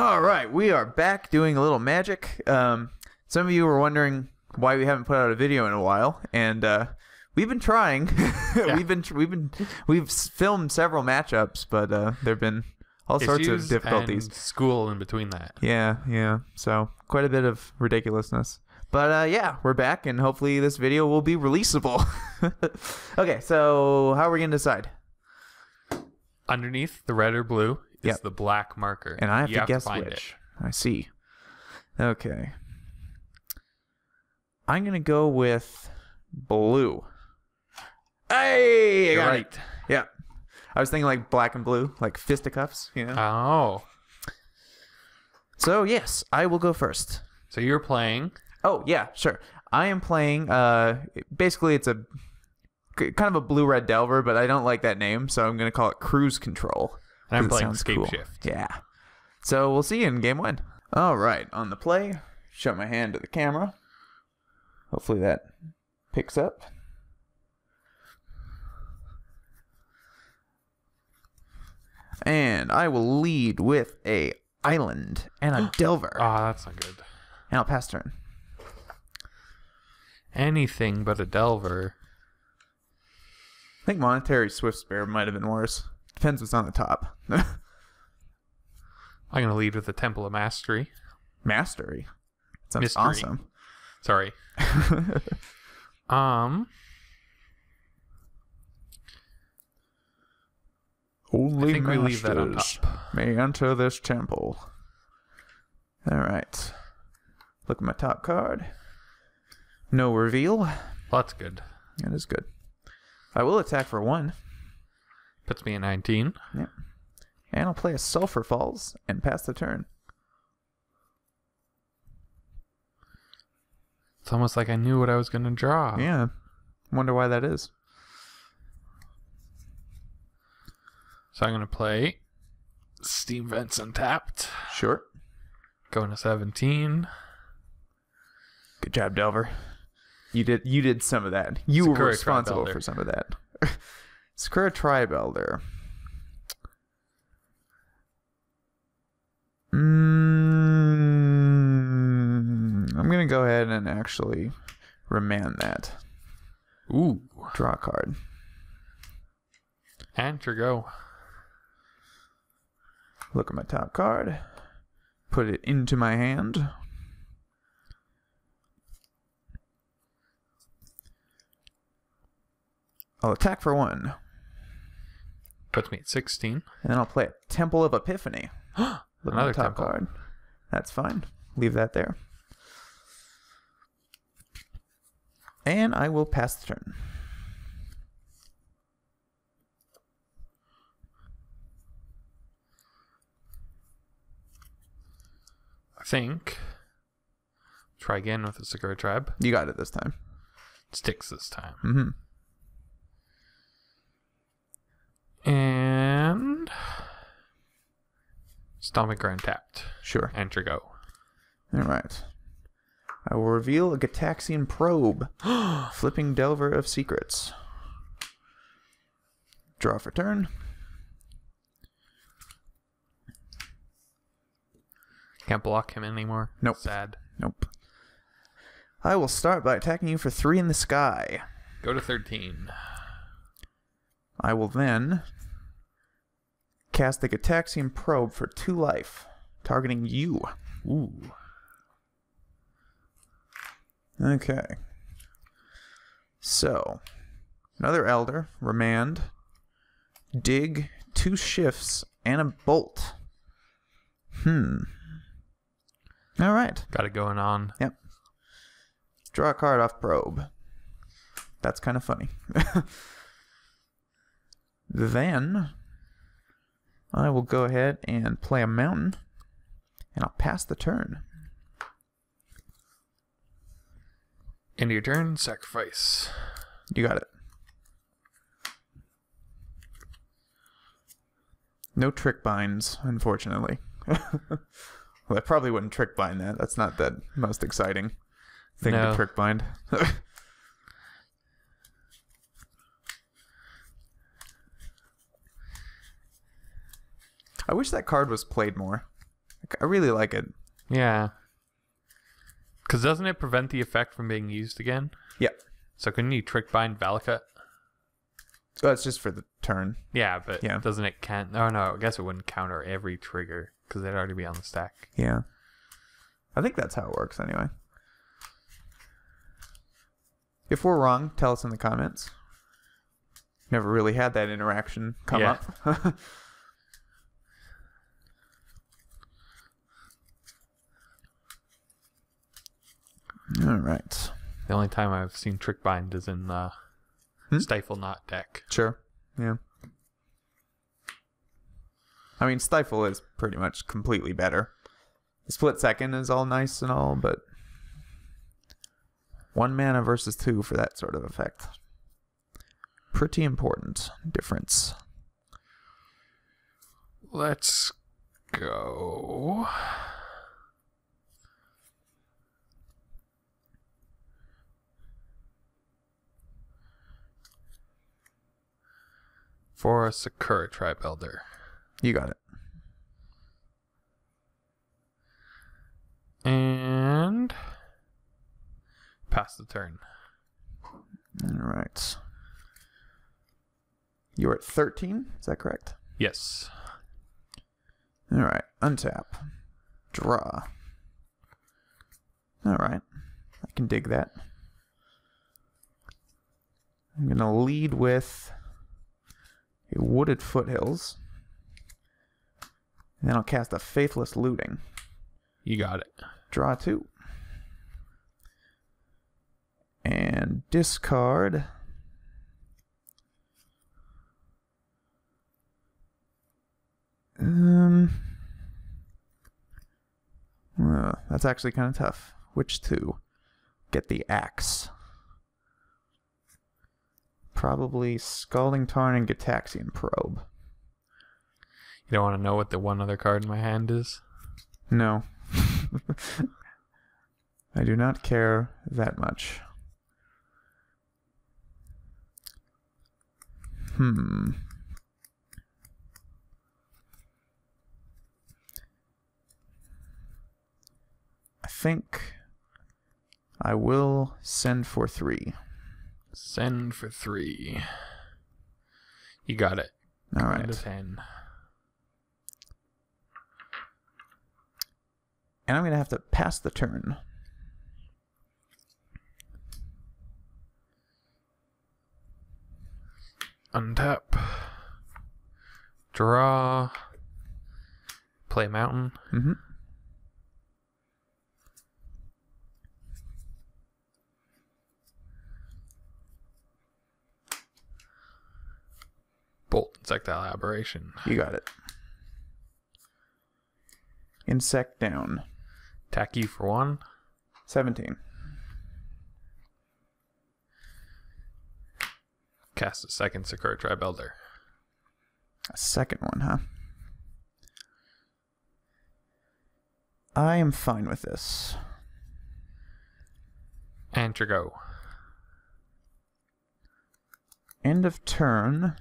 All right, we are back doing a little magic. Some of you were wondering why we haven't put out a video in a while, and we've been trying. Yeah. we've filmed several matchups, but there've been all sorts of difficulties. And school in between that. Yeah. So quite a bit of ridiculousness. But yeah, we're back, and hopefully this video will be releasable. Okay, so how are we gonna decide? Underneath the red or blue is the black marker, and I have you to guess find which. I see. Okay. I'm gonna go with blue. Hey, I You're got right. it. Yeah. I was thinking like black and blue, like fisticuffs, you know? Oh. So, yes, I will go first. So you're playing. Oh, yeah, sure. I am playing, basically it's a kind of a blue-red Delver, but I don't like that name, so I'm going to call it Cruise Control. And I'm 'cause it playing sounds cool. Scapeshift. Yeah. So, we'll see you in game one. All right, on the play, show my hand to the camera. Hopefully that picks up. And I will lead with a island and a Delver. Oh, that's not good. And I'll pass turn. Anything but a Delver. I think Monetary Swift Spare might have been worse. Depends what's on the top. I'm going to lead with the Temple of Mastery. Mastery. Sounds Mystery. awesome. Sorry. Only I think we leave that on masters top. may enter this temple. All right. Look at my top card. No reveal. Well, that's good. That is good. I will attack for 1. Puts me at 19. Yep. And I'll play a Sulphur Falls and pass the turn. It's almost like I knew what I was going to draw. Yeah. Wonder why that is. So I'm going to play Steam Vents Untapped. Sure. Going to 17. Good job, Delver. You did some of that. You were Sakura responsible Tribe for some of that. Sakura Tribe Elder. I'm going to go ahead and actually remand that. Ooh. Draw a card. And your go. Look at my top card. Put it into my hand. I'll attack for 1. Puts me at 16. And then I'll play a Temple of Epiphany. Look at my Another top temple. card. That's fine. Leave that there. And I will pass the turn. I think. Try again with the Sakura Tribe. You got it this time. Sticks this time. Mm-hmm. And Stomping Ground tapped. Sure. Enter go. All right. I will reveal a Gataxian Probe. Flipping Delver of Secrets. Draw for turn. Can't block him anymore. Nope. Sad. Nope. I will start by attacking you for 3 in the sky. Go to 13. I will then cast the Gataxian Probe for 2 life, targeting you. Ooh. Okay. So, another Elder, Remand, Dig, 2 Shifts, and a Bolt. All right. Got it going on. Yep. Draw a card off Probe. That's kind of funny. Then, I will go ahead and play a Mountain, and I'll pass the turn. End of your turn, sacrifice. You got it. No trick binds, unfortunately. Well, I probably wouldn't trick bind that. That's not the most exciting thing to trick bind. I wish that card was played more. I really like it. Yeah. Because doesn't it prevent the effect from being used again? Yeah. So couldn't you trick bind Valakut? So it's just for the turn. Yeah, but doesn't it count? Oh no, I guess it wouldn't counter every trigger because they'd already be on the stack. Yeah. I think that's how it works anyway. If we're wrong, tell us in the comments. Never really had that interaction come up. All right. The only time I've seen trick bind is in Stifle Knot deck. Sure. Yeah. I mean, Stifle is pretty much completely better. The split second is all nice and all, but 1 mana versus 2 for that sort of effect. Pretty important difference. Let's go. For a Sakura Tribe Elder. You got it. And pass the turn. All right. You're at 13, is that correct? Yes. All right, untap. Draw. All right, I can dig that. I'm going to lead with a Wooded Foothills. And then I'll cast a Faithless Looting. You got it. Draw 2. And discard. That's actually kind of tough. Which 2? Get the axe. Probably Scalding Tarn and Gitaxian Probe. You don't want to know what the one other card in my hand is? No. I do not care that much. I think I will send for 3. Send for 3. You got it. All right. 10. And I'm going to have to pass the turn. Untap. Draw. Play mountain. Mm-hmm. Bolt. Insectile Aberration. You got it. Insect down. Attack you for 1. 17. Cast a second Sakura Tribe Elder. A second one, huh? I am fine with this. And to go. End of turn.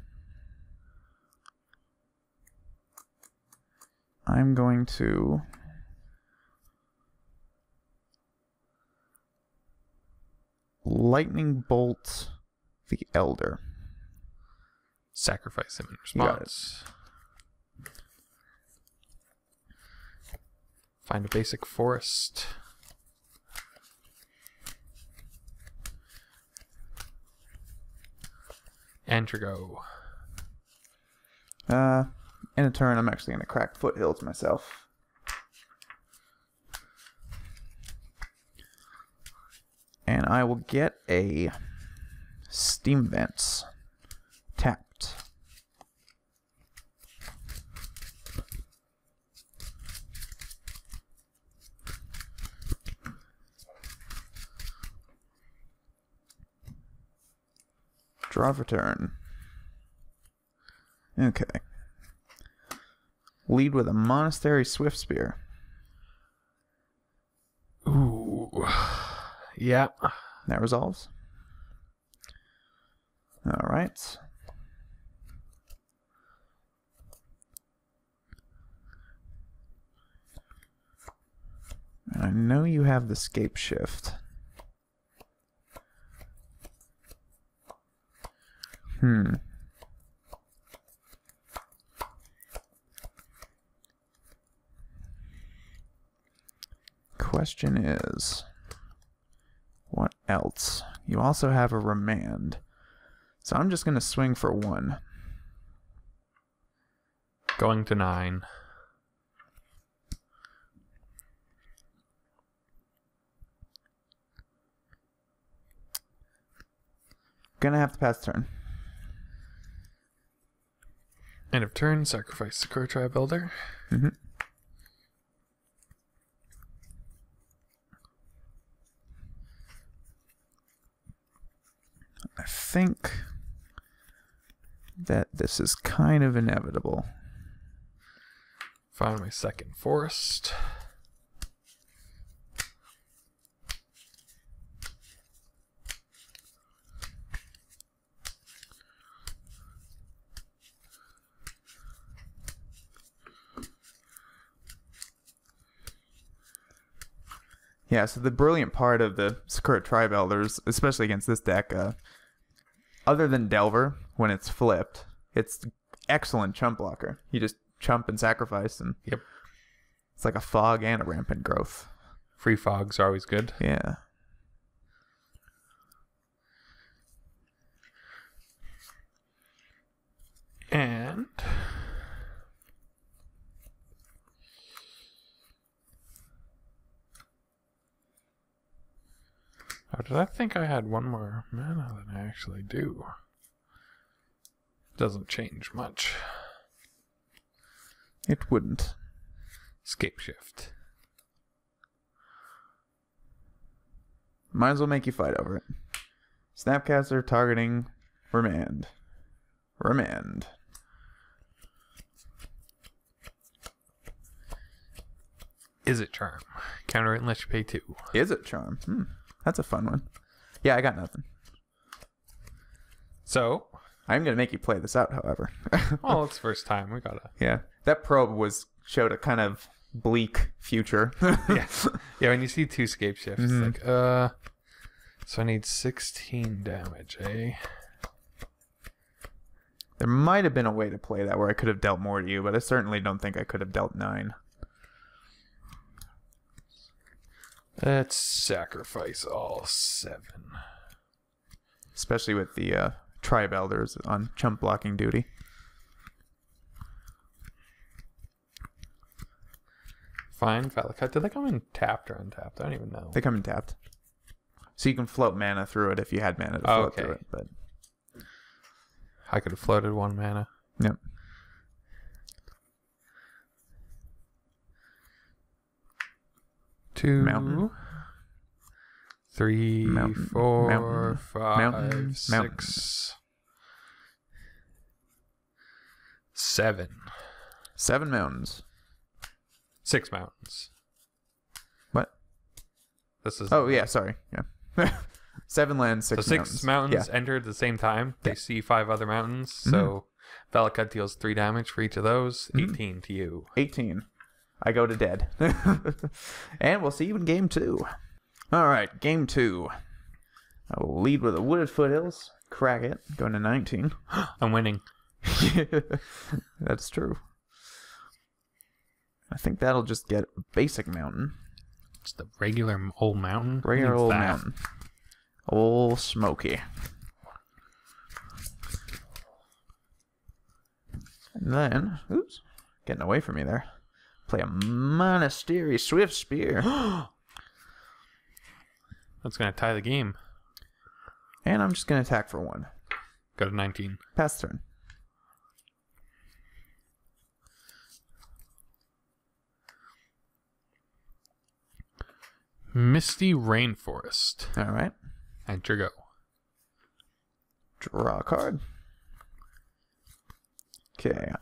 I'm going to Lightning Bolt the Elder. Sacrifice him in response. Find a basic forest. And to go. In a turn, I'm actually going to crack Foothills myself. And I will get a Steam Vents tapped. Draw for turn. Okay. Lead with a Monastery Swift Spear. Ooh. Yeah. That resolves. All right. know you have the Scapeshift. Question is, what else? You also have a remand. So I'm just going to swing for 1. Going to 9. Gonna have to pass turn. End of turn, sacrifice the Crow Tribe Elder. I think that this is kind of inevitable. Find my second forest. Yeah, so the brilliant part of the Sakura Tribe Elders, especially against this deck, other than Delver, when it's flipped, it's excellent chump blocker. You just chump and sacrifice, and Yep. it's like a fog and a rampant growth. Free fogs are always good. Yeah. And oh, did I think I had one more mana than I actually do? Doesn't change much. It wouldn't. Scapeshift. Might as well make you fight over it. Snapcaster targeting remand. Remand. Is it charm? Counter it unless you pay 2. Is it charm? That's a fun one. Yeah, I got nothing. So, I'm gonna make you play this out, however. well, it's first time. We gotta. Yeah, that probe showed a kind of bleak future. Yeah, yeah. When you see 2 Scapeshifts, it's like, so I need 16 damage, eh? There might have been a way to play that where I could have dealt more to you, but I certainly don't think I could have dealt 9. Let's sacrifice all 7. Especially with the Tribe Elders on chump blocking duty. Fine, Valakut. Did they come in tapped or untapped? I don't even know. They come in tapped. So you can float mana through it if you had mana to float through it. But I could have floated 1 mana. Yep. Two, Mountain. 3, Mountain. 4, Mountain. 5, Mountain. 6, 7. 7 mountains. 6 mountains. What? This is. Oh, yeah, sorry. Yeah. 7 lands, 6 so mountains. 6 mountains Yeah. enter at the same time. They Yeah. see 5 other mountains. So Valakut deals 3 damage for each of those. 18 to you. 18. I go to dead. And we'll see you in game 2. All right, game 2. I will lead with a Wooded Foothills. Crack it. Going to 19. I'm winning. That's true. I think that'll just get a basic mountain. It's the regular old mountain. Regular What's old that? mountain. Old Smoky. And then, oops, getting away from me there. Play a Monastery Swift Spear. That's going to tie the game. And I'm just going to attack for 1. Go to 19. Pass turn. Misty Rainforest. All right. Enter go. Draw a card. Okay.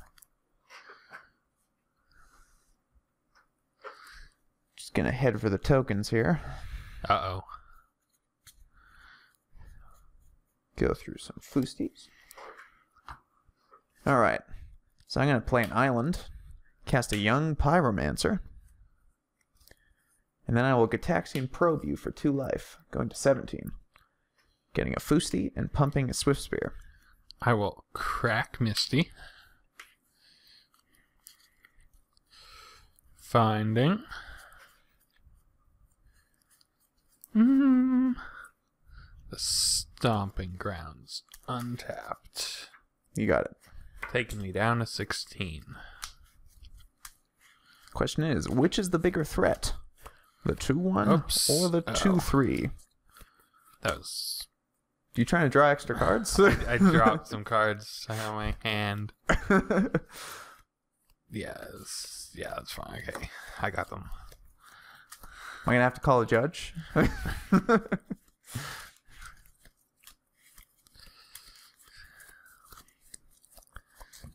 Just going to head for the tokens here. Uh-oh. Go through some foosties. All right. So I'm going to play an island. Cast a young Pyromancer. And then I will Gataxian probe you for 2 life, going to 17. Getting a Fusti and pumping a Swift Spear. I will crack Misty. Finding. The Stomping Grounds. Untapped. You got it. Taking me down to 16. Question is, which is the bigger threat? The 2-1 or the 2-3? That was... You trying to draw extra cards? I dropped some cards on my hand. Yes. Yeah, that's fine. Okay. I got them. Am I going to have to call a judge?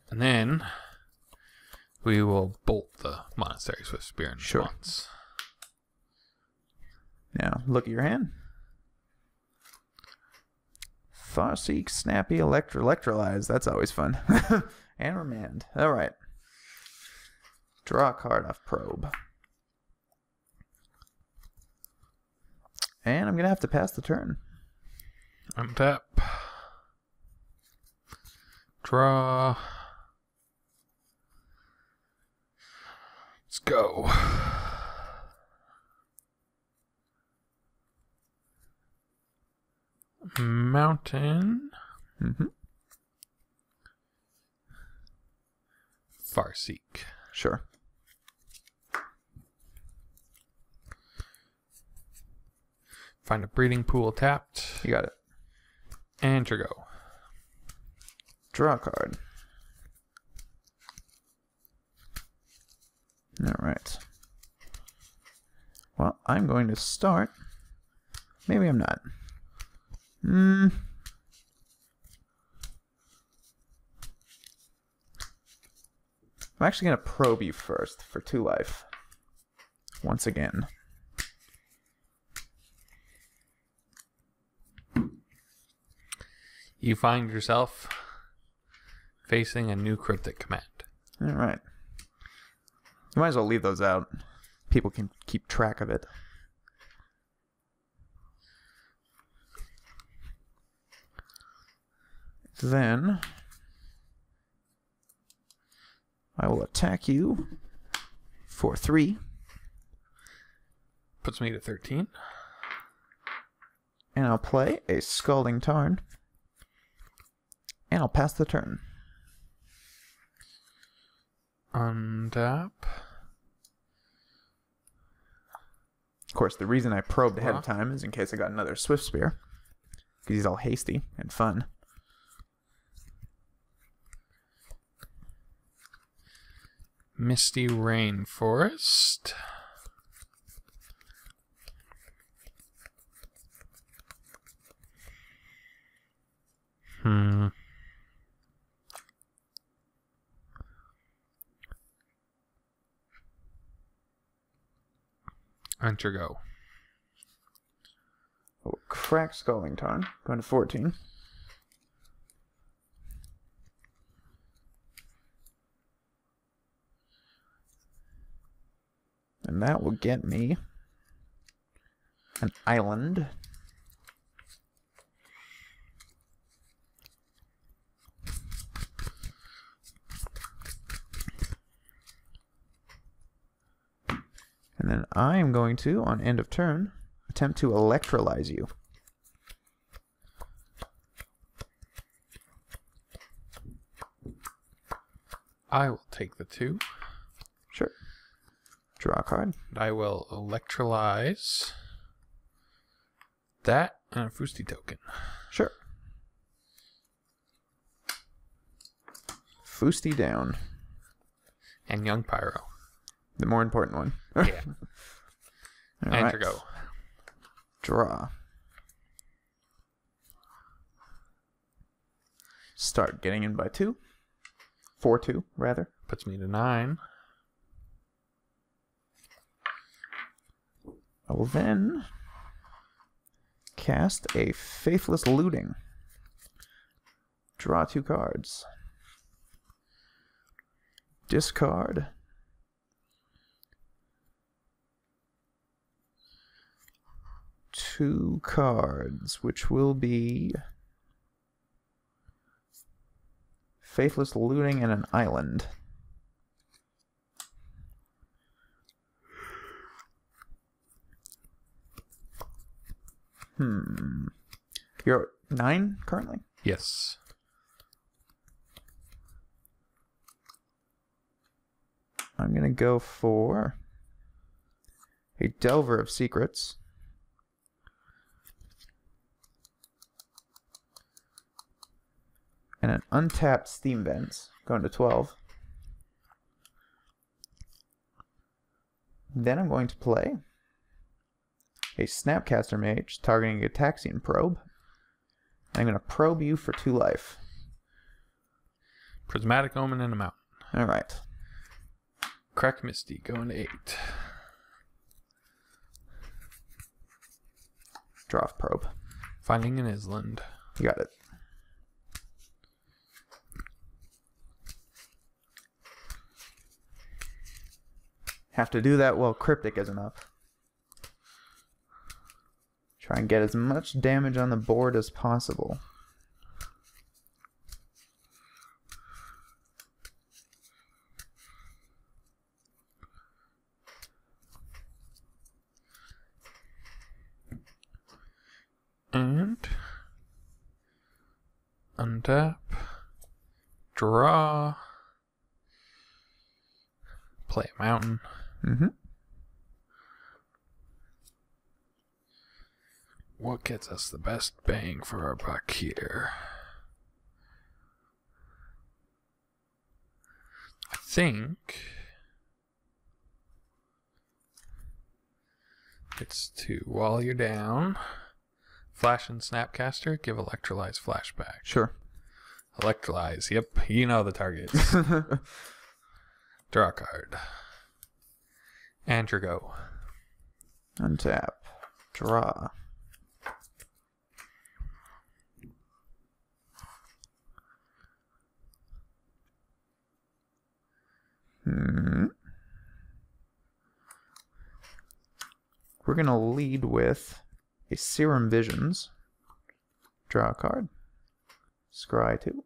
And then we will bolt the Monastery Swift Spear in Sure. once. Now, look at your hand. Farseek, Snappy, Electrolyze. That's always fun. And Remand. All right. Draw a card off Probe. And I'm going to have to pass the turn. Untap. Draw. Let's go. Mountain. Farseek. Sure. Find a breeding pool tapped. You got it. And go. Draw a card. All right. Well, I'm going to start. Maybe I'm not. I'm actually going to probe you first for 2 life. Once again. You find yourself facing a new cryptic command. All right. You might as well leave those out. People can keep track of it. Then I will attack you for 3. Puts me to 13. And I'll play a Scalding Tarn. And I'll pass the turn. Untap. Of course, the reason I probed ahead of time is in case I got another Swift Spear. Because he's all hasty and fun. Misty Rainforest. Enter go. Oh, crack Scalding Tarn. Going to 14. And that will get me an island. And then I am going to, on end of turn, attempt to electrolyze you. I will take the 2. Sure. Draw a card. I will electrolyze that and a Fusti token. Sure. Fusti down. And Young Pyro. The more important one. Yeah. right. Enter go. Draw. Start getting in by 2. 4-2, rather. Puts me to 9. I will then cast a Faithless Looting. Draw 2 cards. Discard. 2 cards, which will be Faithless Looting and an Island. You're at 9 currently? Yes. I'm going to go for a Delver of Secrets. And an untapped Steam Vents, going to 12. Then I'm going to play a Snapcaster Mage targeting a Taxian Probe. I'm going to probe you for 2 life. Prismatic Omen and a Mountain. Alright. Crack Misty going to 8. Draw off Probe. Finding an Island. You got it. Have to do that while Cryptic isn't up. Try and get as much damage on the board as possible. And untap, draw, play a mountain. What gets us the best bang for our buck here? I think it's to, while you're down, Flash and Snapcaster, give Electrolyze flashback. Sure. Electrolyze, yep, you know the targets. Draw a card. And your go. Untap. Draw. We're going to lead with a Serum Visions. Draw a card. Scry 2.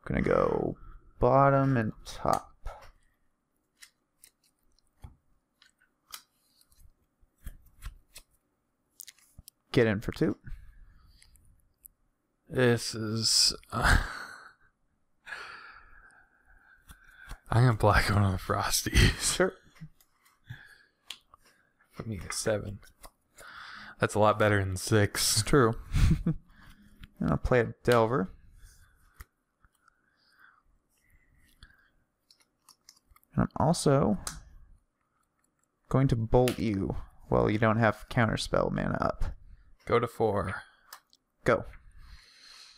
Going to go bottom and top. Get in for 2. This is... I'm going to black one on the Frosties. Sure. Put me at 7. That's a lot better than 6. It's true. I'll play a Delver. And I'm also going to bolt you while you don't have counterspell mana up. Go to 4. Go.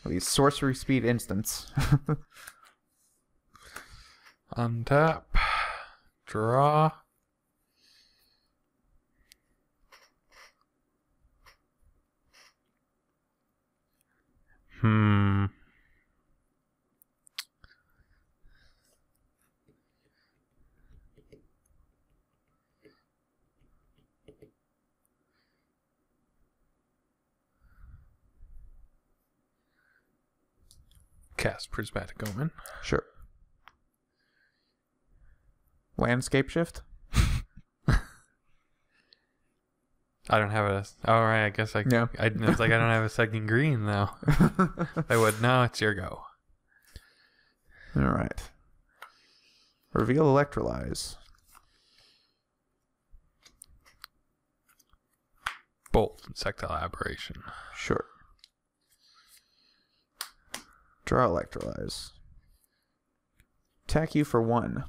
These sorcery speed instants. Untap. Draw. Cast Prismatic Omen. Sure. Landscape Shift? I don't have a... All right, I guess I... Yeah. It's like I don't have a second green, though. I would... No, it's your go. Alright. Reveal Electrolyze. Bolt. Insectile Aberration. Sure. Draw Electrolyze. Attack you for 1.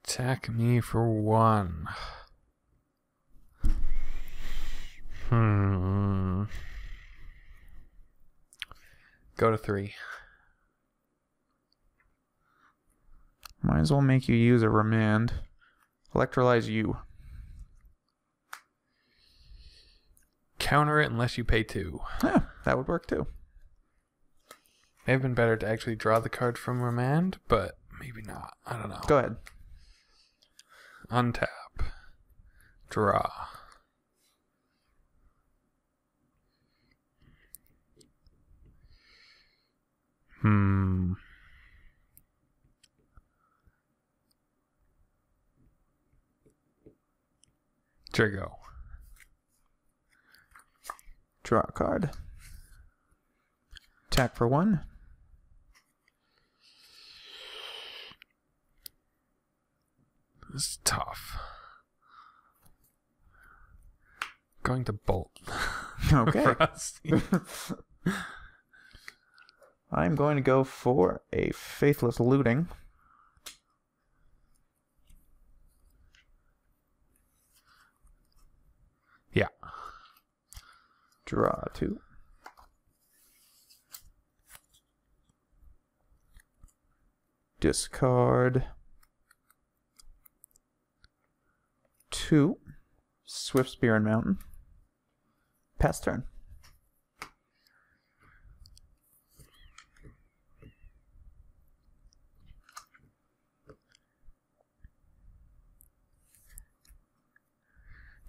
Attack me for 1. Go to 3. Might as well make you use a Remand. Electrolyze you. Counter it unless you pay 2. Yeah, that would work too. May have been better to actually draw the card from Remand, but maybe not. I don't know. Go ahead. Untap. Draw. Trigo. Draw a card. Attack for 1. This is tough. Going to bolt. Okay. Rusty. I'm going to go for a Faithless Looting. Yeah. Draw 2. Discard 2. Swift Spear and Mountain. Pass turn.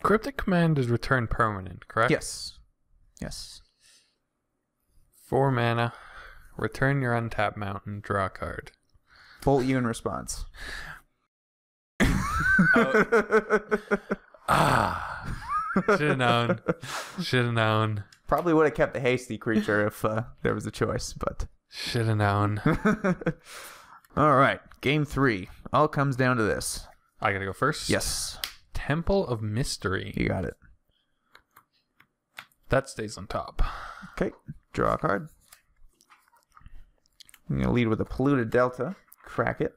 Cryptic Command is return permanent, correct? Yes. Yes. 4 mana. Return your untapped mountain. Draw a card. Bolt you in response. Should have known. Should have known. Probably would have kept the hasty creature if there was a choice, but... Should have known. All right. Game 3. All comes down to this. I gotta go first? Yes. Temple of Mystery. You got it. That stays on top. Okay. Draw a card. I'm going to lead with a Polluted Delta. Crack it.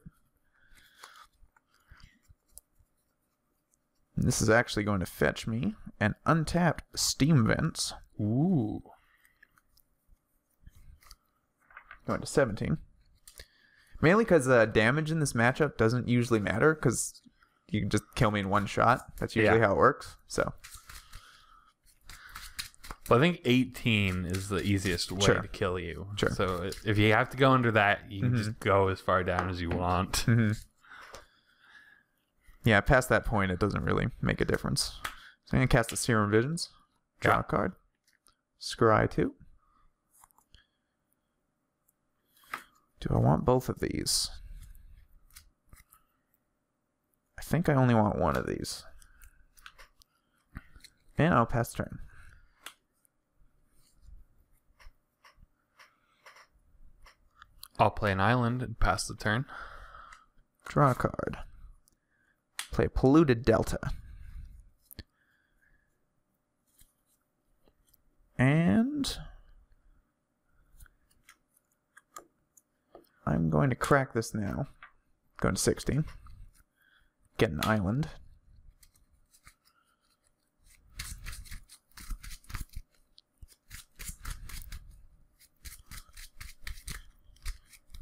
And this is actually going to fetch me an untapped Steam Vents. Ooh. Going to 17. Mainly because damage in this matchup doesn't usually matter, because you can just kill me in one shot. That's usually how it works. So, well, I think 18 is the easiest way to kill you. Sure. So if you have to go under that, you can just go as far down as you want. Yeah, past that point, it doesn't really make a difference. So I'm going to cast the Serum Visions. Draw a card. Scry 2. Do I want both of these? I think I only want one of these. And I'll pass turn. I'll play an island and pass the turn. Draw a card. Play Polluted Delta. And I'm going to crack this now. Going to 16. Get an island.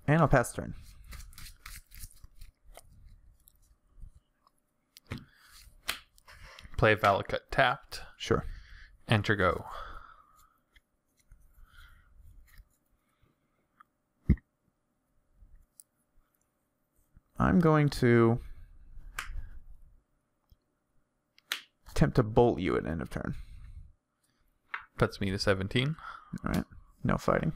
And I'll pass turn. Play Valakut tapped. Sure. Enter go. I'm going to attempt to bolt you at end of turn. Puts me to 17. All right. No fighting.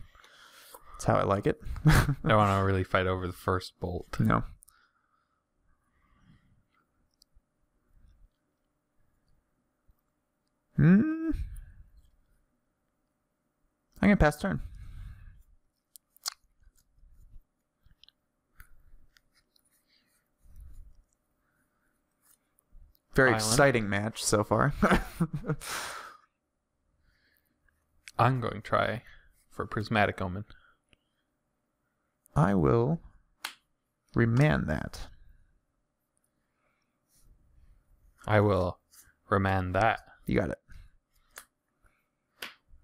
That's how I like it. Don't want to really fight over the first bolt. No. I'm going to pass turn. Very Island. exciting match so far. I'm going to try for Prismatic Omen. I will remand that. I will remand that. You got it.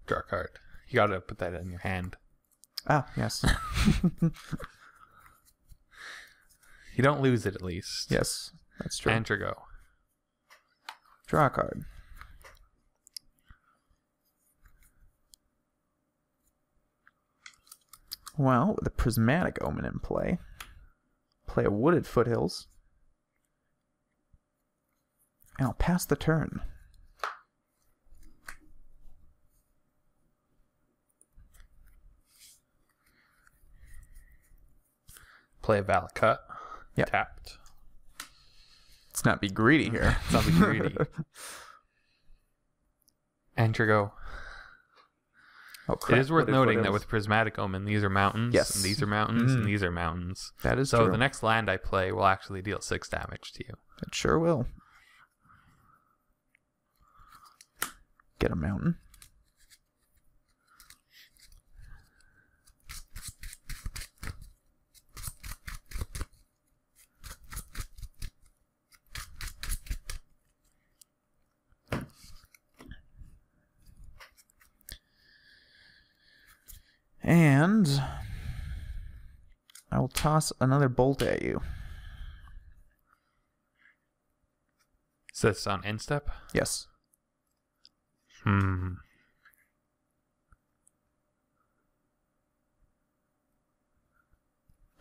Draw a card. You got to put that in your hand. Ah, yes. You don't lose it at least. Yes, that's true. Enter go. Draw a card. Well, with a Prismatic Omen in play, play a Wooded Foothills, and I'll pass the turn. Play Valakut. Yep. Tapped. Let's not be greedy here. Let's not be greedy. Enter go. Oh, crap. It is worth What noting that else? with Prismatic Omen, these are mountains, Yes. and these are mountains, and these are mountains. That is so true. the next land I play will actually deal 6 damage to you. It sure will. Get a mountain. And I will toss another bolt at you. Is this on instep? Yes. I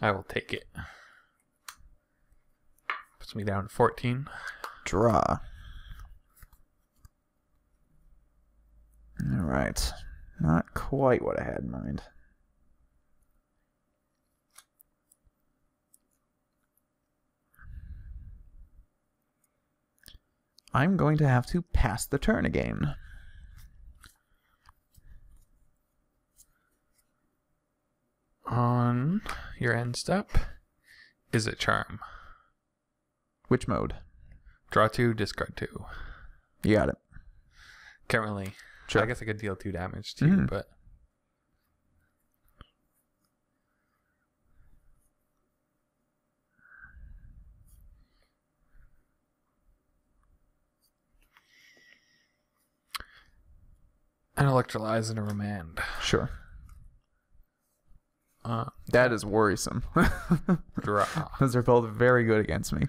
will take it. Puts me down to 14. Draw. All right. Not quite what I had in mind. I'm going to have to pass the turn again. On your end step, is it charm? Which mode? Draw 2, discard 2. You got it. Can't really. Sure. I guess I could deal 2 damage to you, but. An electrolyze and a remand. Sure. That is worrisome. Draw. Those are both very good against me.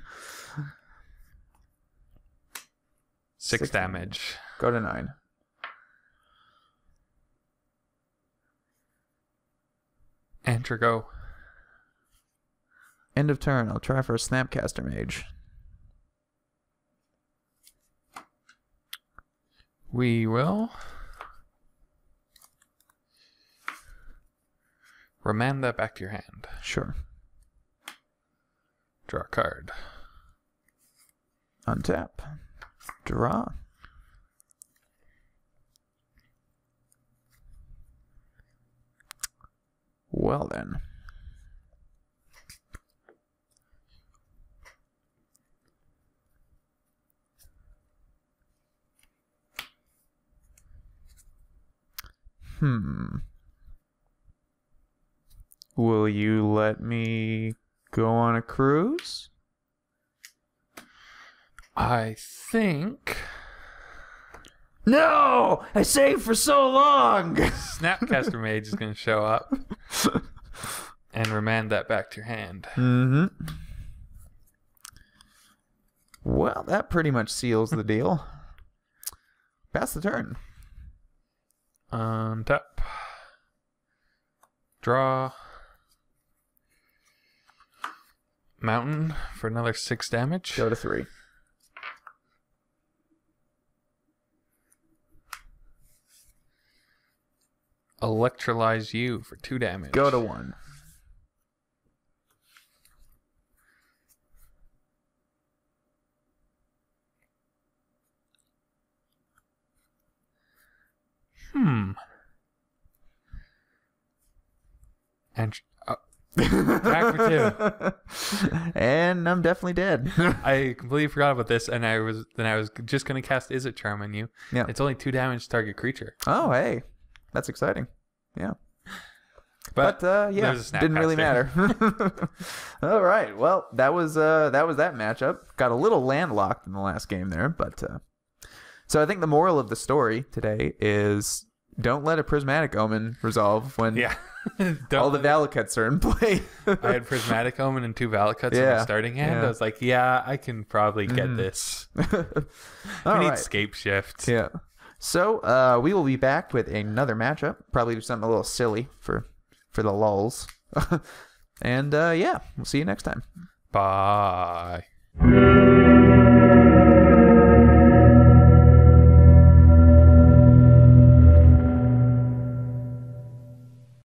6 damage. Go to 9. Enter go. End of turn. I'll try for a Snapcaster Mage. We will remand that back to your hand. Sure. Draw a card. Untap. Draw. Well then. Will you let me go on a cruise? I think No! I saved for so long! Snapcaster Mage is going to show up and remand that back to your hand. Well, that pretty much seals the deal. Pass the turn. Untap. Draw. Mountain for another 6 damage. Go to 3. Electrolyze you for 2 damage. Go to 1. And attack for 2. And I'm definitely dead. I completely forgot about this, and I was just gonna cast Is It Charm on you. Yeah. It's only 2 damage to target creature. Oh, hey. That's exciting. Yeah. But yeah, there's a didn't really matter. All right. Well, that was that matchup. Got a little landlocked in the last game there, but so I think the moral of the story today is don't let a Prismatic Omen resolve when all the Valakuts are in play. I had Prismatic Omen and 2 Valakuts in my starting hand. I was like, yeah, I can probably get this. We need Scapeshift. Yeah. So we will be back with another matchup. Probably do something a little silly for the lulz. And yeah, we'll see you next time. Bye.